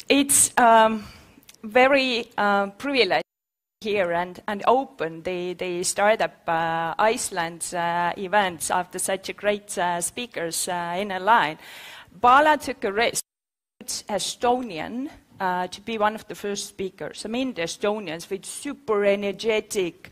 It's very privileged here and open the Startup Iceland events after such a great speakers in a line. Bala took a risk, Estonian, to be one of the first speakers. I mean, the Estonians with super energetic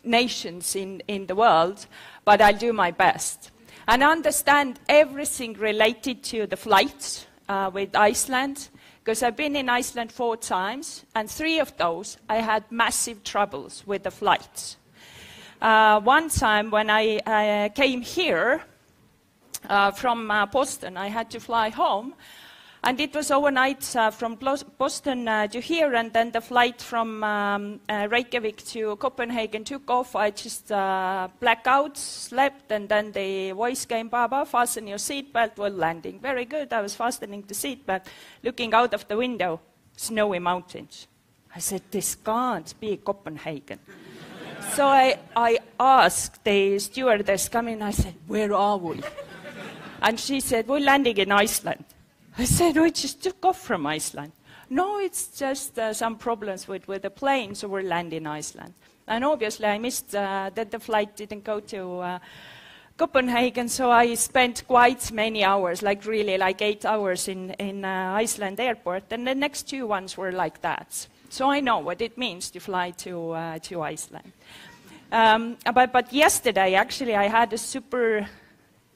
nations in the world, but I'll do my best. And understand everything related to the flights with Iceland, because I've been in Iceland 4 times, and 3 of those I had massive troubles with the flights. One time when I came here from Boston, I had to fly home, and it was overnight from Boston to here, and then the flight from Reykjavik to Copenhagen took off. I just blacked out, slept, and then the voice came, Baba, fasten your seatbelt while landing. Very good, I was fastening the seatbelt, looking out of the window, snowy mountains. I said, this can't be Copenhagen. So I asked the stewardess coming, I said, where are we? And she said, we're landing in Iceland. I said, we just took off from Iceland. No, it's just some problems with the plane, so we're landing in Iceland. And obviously I missed that the flight didn't go to Copenhagen, so I spent quite many hours, like really like 8 hours in Iceland airport, and the next 2 ones were like that. So I know what it means to fly to Iceland. But yesterday, actually, I had a super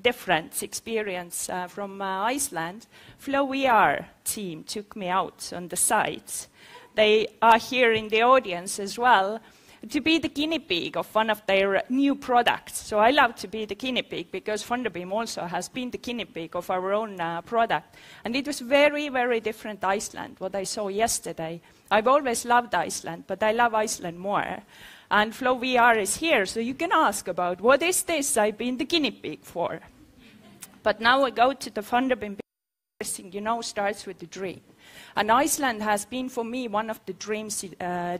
different experience from Iceland. Flow VR team took me out on the site. They are here in the audience as well to be the guinea pig of one of their new products. So I love to be the guinea pig because Funderbeam also has been the guinea pig of our own product. And it was very, very different Iceland, what I saw yesterday. I've always loved Iceland, but I love Iceland more. And Flow VR is here, so you can ask about, what is this I've been the guinea pig for? But now I go to the Funderbeam. Everything, you know, starts with a dream. And Iceland has been, for me, one of the dream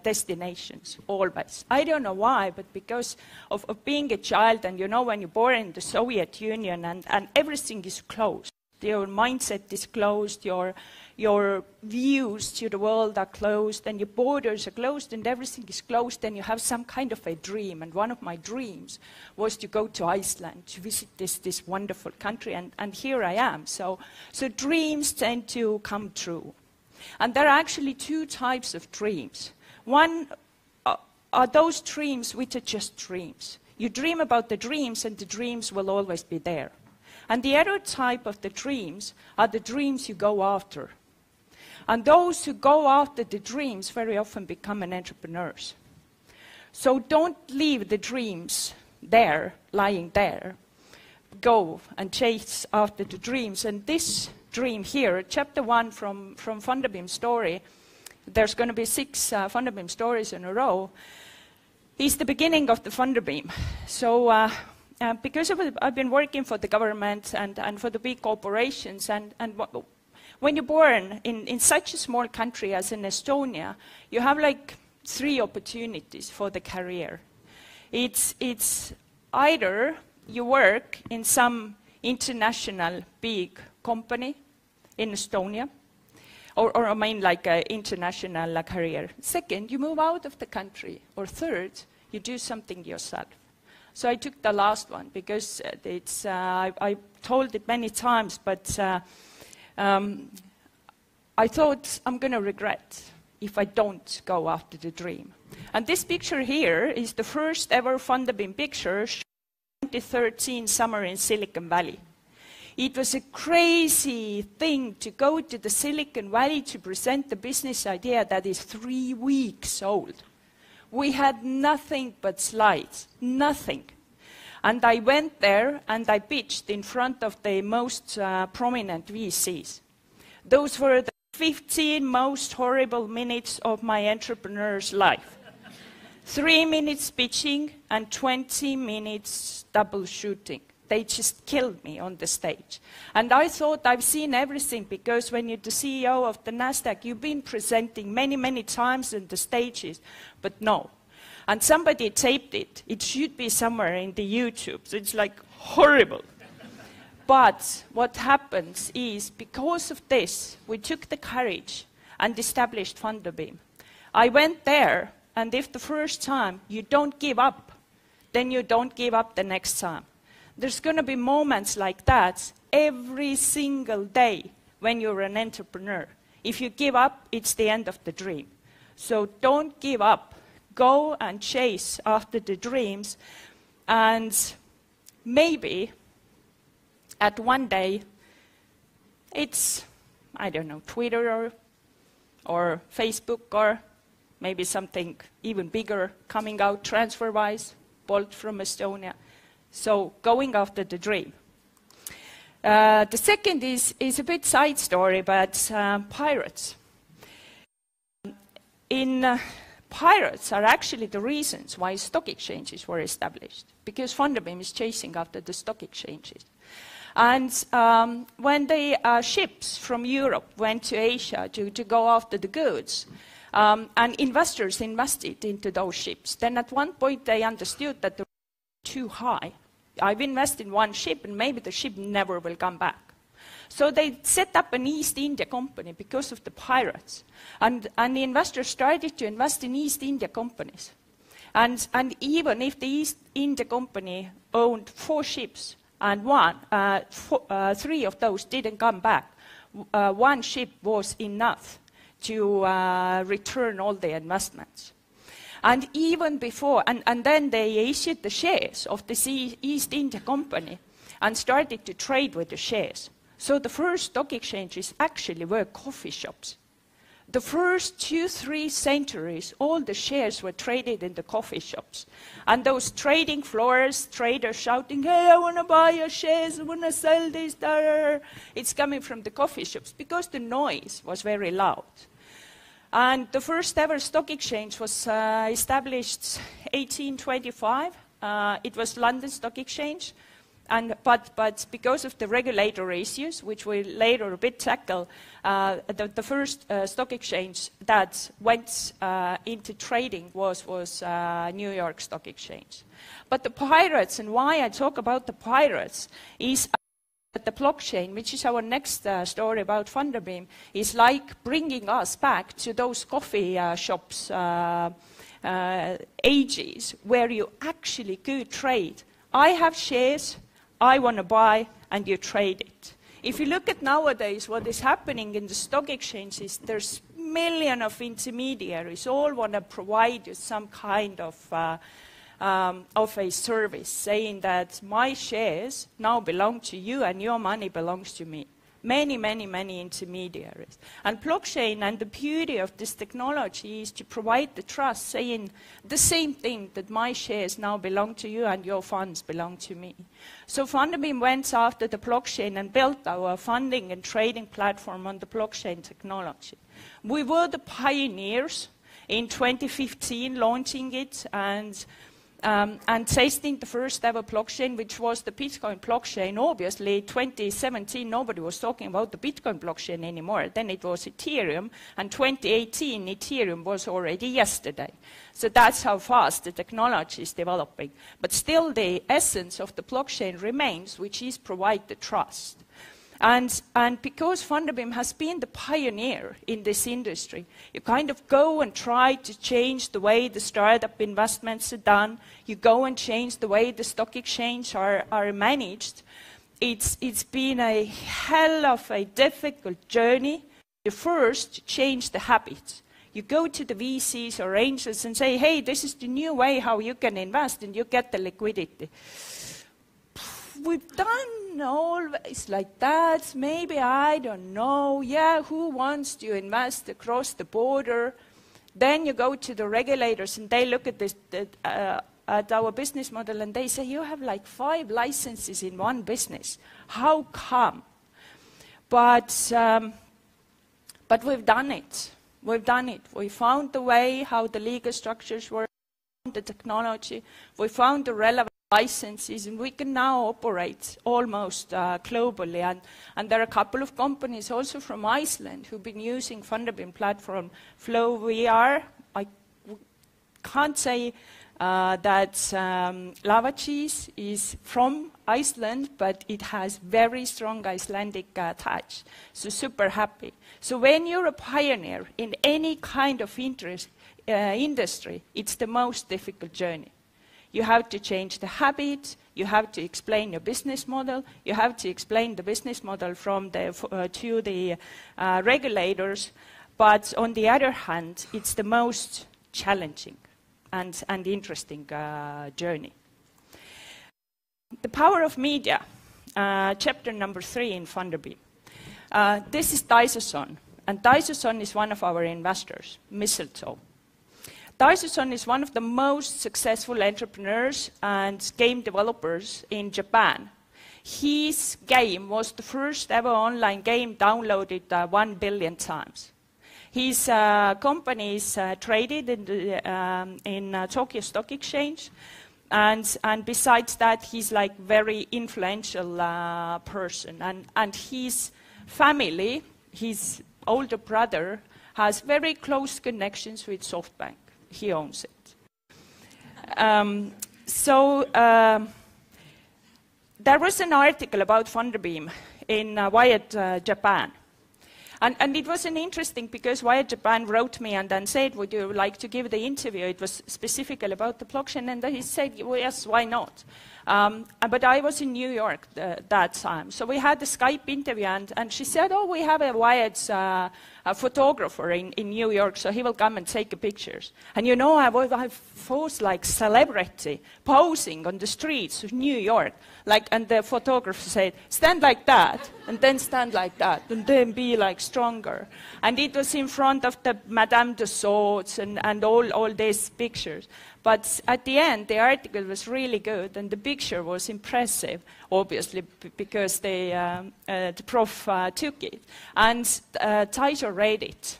destinations, always. I don't know why, but because of being a child, and you know, when you're born in the Soviet Union, and everything is closed. Your mindset is closed, your views to the world are closed, and your borders are closed, and everything is closed, and you have some kind of a dream. And one of my dreams was to go to Iceland, to visit this wonderful country, and here I am. So dreams tend to come true. And there are actually 2 types of dreams. One are those dreams which are just dreams. You dream about the dreams, and the dreams will always be there. And the other type of the dreams are the dreams you go after. And those who go after the dreams very often become an entrepreneurs. So don't leave the dreams there, lying there. Go and chase after the dreams. And this dream here, chapter 1 from Funderbeam story, there's going to be 6 Funderbeam stories in a row, is the beginning of the Funderbeam. So because I've been working for the government and for the big corporations, and when you're born in such a small country as in Estonia, you have like 3 opportunities for the career. It's either you work in some international big company in Estonia, or I mean like an international career. Second, you move out of the country. Or third, you do something yourself. So I took the last one because it's, I told it many times, but I thought I'm going to regret if I don't go after the dream. And this picture here is the first ever Funderbeam picture, 2013 summer in Silicon Valley. It was a crazy thing to go to the Silicon Valley to present the business idea that is 3 weeks old. We had nothing but slides, nothing. And I went there and I pitched in front of the most prominent VCs. Those were the 15 most horrible minutes of my entrepreneur's life. 3 minutes pitching and 20 minutes double shooting. They just killed me on the stage. And I thought I've seen everything, because when you're the CEO of the NASDAQ, you've been presenting many, many times on the stages, but no. And somebody taped it. It should be somewhere in the YouTube. So it's like horrible. But what happens is, because of this, we took the courage and established Funderbeam. I went there, and if the first time you don't give up, then you don't give up the next time. There's going to be moments like that every single day when you're an entrepreneur. If you give up, it's the end of the dream. So don't give up. Go and chase after the dreams, and maybe at one day it's, I don't know, Twitter or Facebook, or maybe something even bigger coming out TransferWise, Bolt from Estonia. So going after the dream. The second is a bit side story, but pirates. Pirates are actually the reasons why stock exchanges were established, because Funderbeam is chasing after the stock exchanges. And when the ships from Europe went to Asia to go after the goods, and investors invested into those ships, then at one point they understood that they were too high. I've invested in one ship, and maybe the ship never will come back. So they set up an East India company because of the pirates. And the investors started to invest in East India companies. And even if the East India company owned 4 ships, and 3 of those didn't come back, 1 ship was enough to return all the investments. And even before, and then they issued the shares of the East India company and started to trade with the shares. So the first stock exchanges actually were coffee shops. The first 2-3 centuries, all the shares were traded in the coffee shops. And those trading floors, traders shouting, hey, I want to buy your shares, I want to sell this, it's coming from the coffee shops, because the noise was very loud. And the first ever stock exchange was established 1825. It was London Stock Exchange. But because of the regulatory issues, which we later a bit tackle, the first stock exchange that went into trading was New York Stock Exchange. But the pirates, and why I talk about the pirates, is the blockchain, which is our next story about Funderbeam, is like bringing us back to those coffee shops ages where you actually could trade. I have shares, I want to buy, and you trade it. If you look at nowadays what is happening in the stock exchanges, there's millions of intermediaries all want to provide you some kind of a service, saying that my shares now belong to you and your money belongs to me. Many, many, many intermediaries. And blockchain, and the beauty of this technology is to provide the trust, saying the same thing, that my shares now belong to you and your funds belong to me. So Funderbeam went after the blockchain and built our funding and trading platform on the blockchain technology. We were the pioneers in 2015 launching it and testing the first ever blockchain, which was the Bitcoin blockchain. Obviously, 2017, nobody was talking about the Bitcoin blockchain anymore. Then it was Ethereum, and 2018, Ethereum was already yesterday. So that's how fast the technology is developing. But still, the essence of the blockchain remains, which is provide the trust. And because Funderbeam has been the pioneer in this industry, you kind of go and try to change the way the startup investments are done. You go and change the way the stock exchange are managed. It's been a hell of a difficult journey to first change the habits. You go to the VCs or angels and say, hey, this is the new way how you can invest, and you get the liquidity. We've done always like that, maybe, I don't know, yeah, who wants to invest across the border? Then you go to the regulators and they look at this, at our business model, and they say, you have like 5 licenses in one business. How come? But we've done it. We've done it. We found the way how the legal structures work, the technology. We found the relevant licenses, and we can now operate almost globally. And there are a couple of companies also from Iceland who've been using Funderbeam platform Flow VR. I can't say that lava cheese is from Iceland, but it has very strong Icelandic touch. So super happy. So when you're a pioneer in any kind of industry, it's the most difficult journey. You have to change the habit, you have to explain your business model, you have to explain the business model to the regulators, but on the other hand, it's the most challenging and interesting journey. The power of media, chapter number 3 in Funderbeam. This is Daisoson, and Daisoson is one of our investors, Mistletoe. Daisoson is one of the most successful entrepreneurs and game developers in Japan. His game was the first ever online game downloaded 1 billion times. His company is traded in Tokyo Stock Exchange, and besides that, he's like very influential person. And his family, his older brother, has very close connections with SoftBank. He owns it. There was an article about Funderbeam in Wired Japan. And it was interesting because Wired Japan wrote me and then said, would you like to give the interview? It was specifically about the blockchain, and he said, well, yes, why not? But I was in New York that time. So we had a Skype interview, and she said, oh, we have a Wired photographer in New York, so he will come and take pictures. And you know, I was like celebrity posing on the streets of New York. And the photographer said, stand like that, and then stand like that, and then be like stronger. And it was in front of the Madame Tussauds and all these pictures. But at the end, the article was really good, and the picture was impressive, obviously, because the prof took it. And Taiso read it.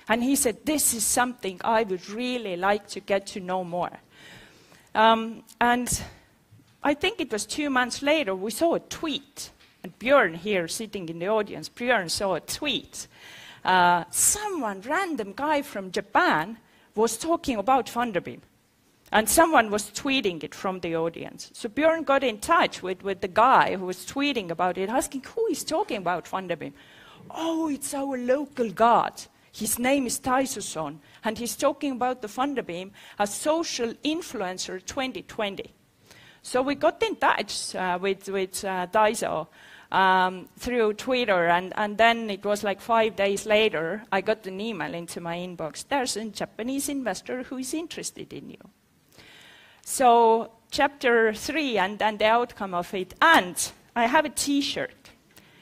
And he said, this is something I would really like to get to know more. And I think it was 2 months later, we saw a tweet. And Björn here, sitting in the audience, Björn saw a tweet. Someone, random guy from Japan, was talking about Funderbeam. And someone was tweeting it from the audience. So Björn got in touch with the guy who was tweeting about it, asking, who is talking about Funderbeam? Oh, it's our local god. His name is Taiso-son, and he's talking about the Funderbeam as social influencer 2020. So we got in touch with Taiso through Twitter, and then it was like 5 days later, I got an email into my inbox. There's a Japanese investor who is interested in you. So chapter 3 and the outcome of it, and I have a T-shirt.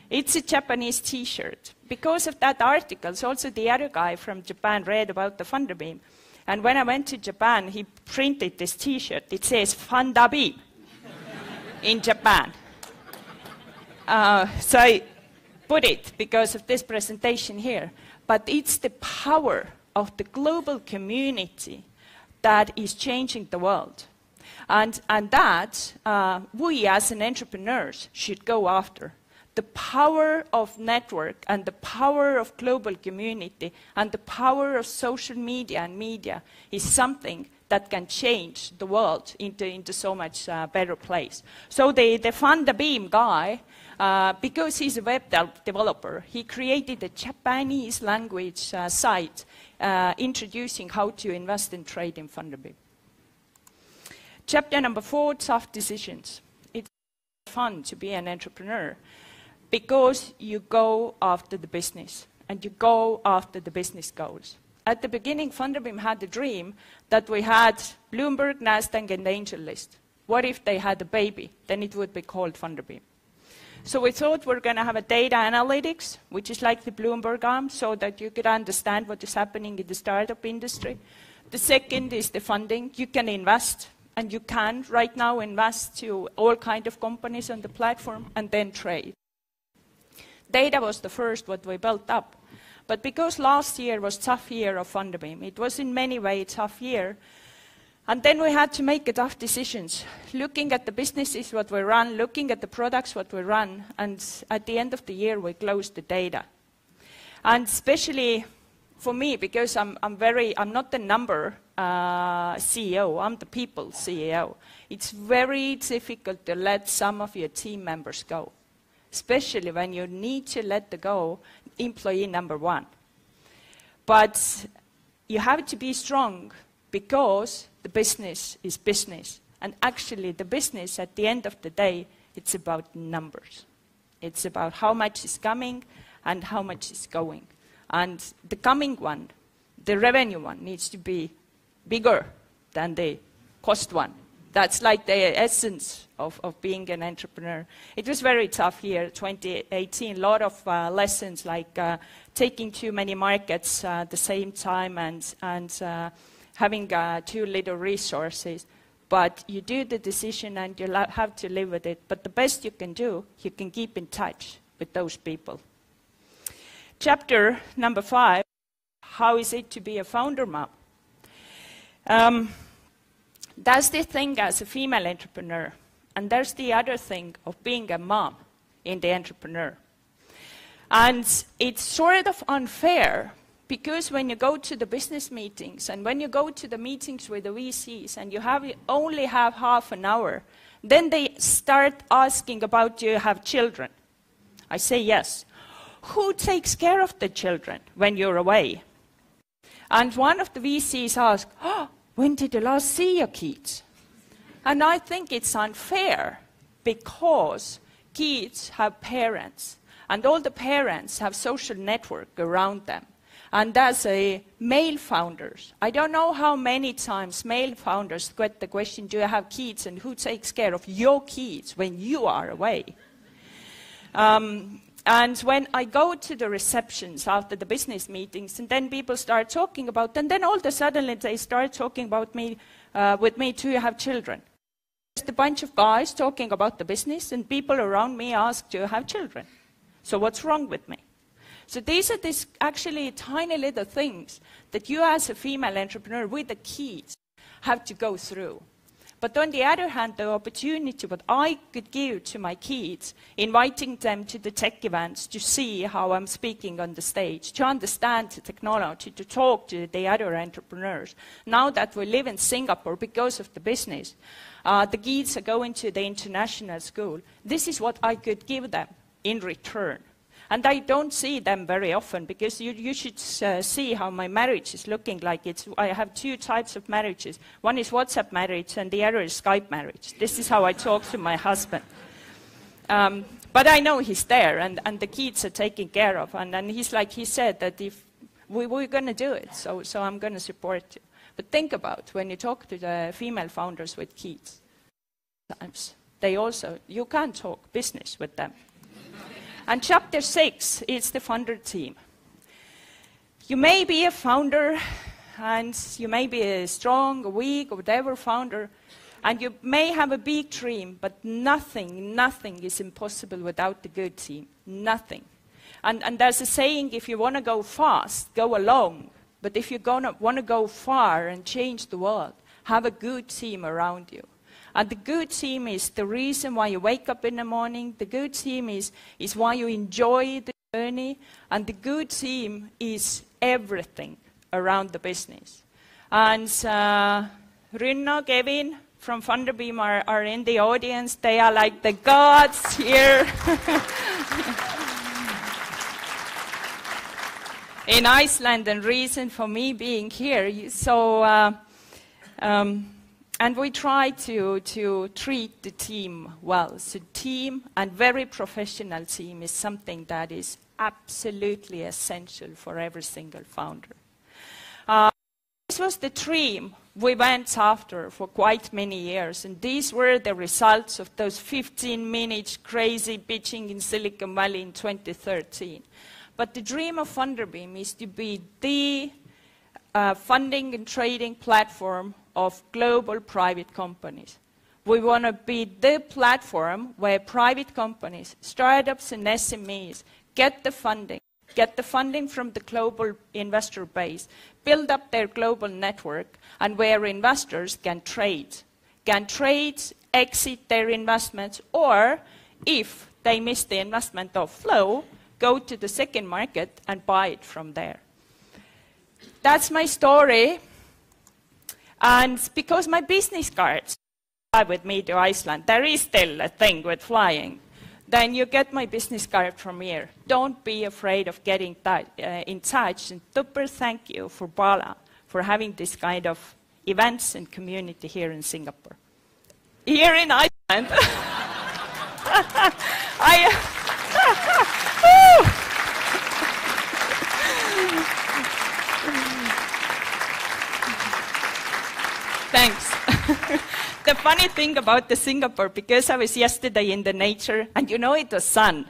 It's a Japanese T-shirt. Because of that article, also the other guy from Japan read about the Funderbeam. And when I went to Japan, he printed this T-shirt. It says Funderbeam in Japan. So I put it because of this presentation here. But it's the power of the global community that is changing the world. And that we as an entrepreneurs should go after. The power of network and the power of global community and the power of social media and media is something that can change the world into so much better place. So the Funderbeam guy, because he's a web developer, he created a Japanese language site introducing how to invest and trade in Funderbeam. Chapter number 4, tough decisions. It's fun to be an entrepreneur because you go after the business and you go after the business goals. At the beginning, Funderbeam had a dream that we had Bloomberg, Nasdaq, and the Angel List. What if they had a baby? Then it would be called Funderbeam. So we thought we're going to have a data analytics, which is like the Bloomberg arm, so that you could understand what is happening in the startup industry. The second is the funding. You can invest. And you can right now invest to all kinds of companies on the platform and then trade. Data was the first what we built up. But because last year was a tough year of Funderbeam, it was in many ways a tough year. And then we had to make tough decisions, looking at the businesses what we run, looking at the products what we run, and at the end of the year we closed the data. And especially for me, because I'm not the number CEO, I'm the people CEO. It's very difficult to let some of your team members go, especially when you need to let go employee number one. But you have to be strong because the business is business. And actually the business at the end of the day, it's about numbers. It's about how much is coming and how much is going. And the coming one, the revenue one, needs to be bigger than the cost one. That's like the essence of being an entrepreneur. It was very tough here, 2018. A lot of lessons like taking too many markets at the same time and having too little resources. But you do the decision and you have to live with it. But the best you can do, you can keep in touch with those people. Chapter number 5, how is it to be a founder mom? That's the thing as a female entrepreneur. And there's the other thing of being a mom in the entrepreneur. And it's sort of unfair because when you go to the business meetings and when you go to the meetings with the VCs and you only have half an hour, then they start asking about, do you have children? I say yes. Who takes care of the children when you're away? And one of the VCs asked, oh, when did you last see your kids? And I think it's unfair because kids have parents and all the parents have social network around them. And as a male founders, I don't know how many times male founders get the question, do you have kids and who takes care of your kids when you are away? And when I go to the receptions after the business meetings, and then people start talking about, and then all of a sudden they start talking about me, with me, do you have children? Just a bunch of guys talking about the business, and people around me ask, do you have children? So what's wrong with me? So these are actually tiny little things that you as a female entrepreneur with the kids have to go through. But on the other hand, the opportunity what I could give to my kids, inviting them to the tech events to see how I'm speaking on the stage, to understand the technology, to talk to the other entrepreneurs. Now that we live in Singapore because of the business, the kids are going to the international school. This is what I could give them in return. And I don't see them very often because you should see how my marriage is looking like. I have 2 types of marriages. One is WhatsApp marriage and the other is Skype marriage. This is how I talk to my husband. But I know he's there and the kids are taken care of. And he said that if we're going to do it, so I'm going to support you. But think about when you talk to the female founders with kids. Sometimes you can't talk business with them. And chapter 6 is the funder team. You may be a founder, and you may be a strong, a weak, or whatever founder, and you may have a big dream, but nothing is impossible without the good team. Nothing. And there's a saying, if you want to go fast, go alone. But if you want to go far and change the world, have a good team around you. And the good team is the reason why you wake up in the morning. The good team is why you enjoy the journey. And the good team is everything around the business. And Rynno, Kevin from Funderbeam are in the audience. They are like the gods here in Iceland, and reason for me being here. So. And we try to treat the team well. So team and very professional team is something that is absolutely essential for every single founder. This was the dream we went after for quite many years, and these were the results of those 15 minutes crazy pitching in Silicon Valley in 2013. But the dream of Funderbeam is to be the funding and trading platform of global private companies. We want to be the platform where private companies, startups and SMEs get the funding from the global investor base, build up their global network, and where investors can trade, exit their investments, or if they miss the investment of flow, go to the second market and buy it from there. That's my story. And because my business cards fly with me to Iceland, there is still a thing with flying, then you get my business card from here. Don't be afraid of getting in touch. And super thank you for Bala for having this kind of events and community here in Singapore. Here in Iceland. Thanks. The funny thing about the Singapore, because I was yesterday in the nature, and you know it was sun.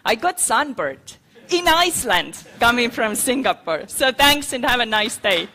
I got sunburned in Iceland coming from Singapore. So thanks and have a nice day.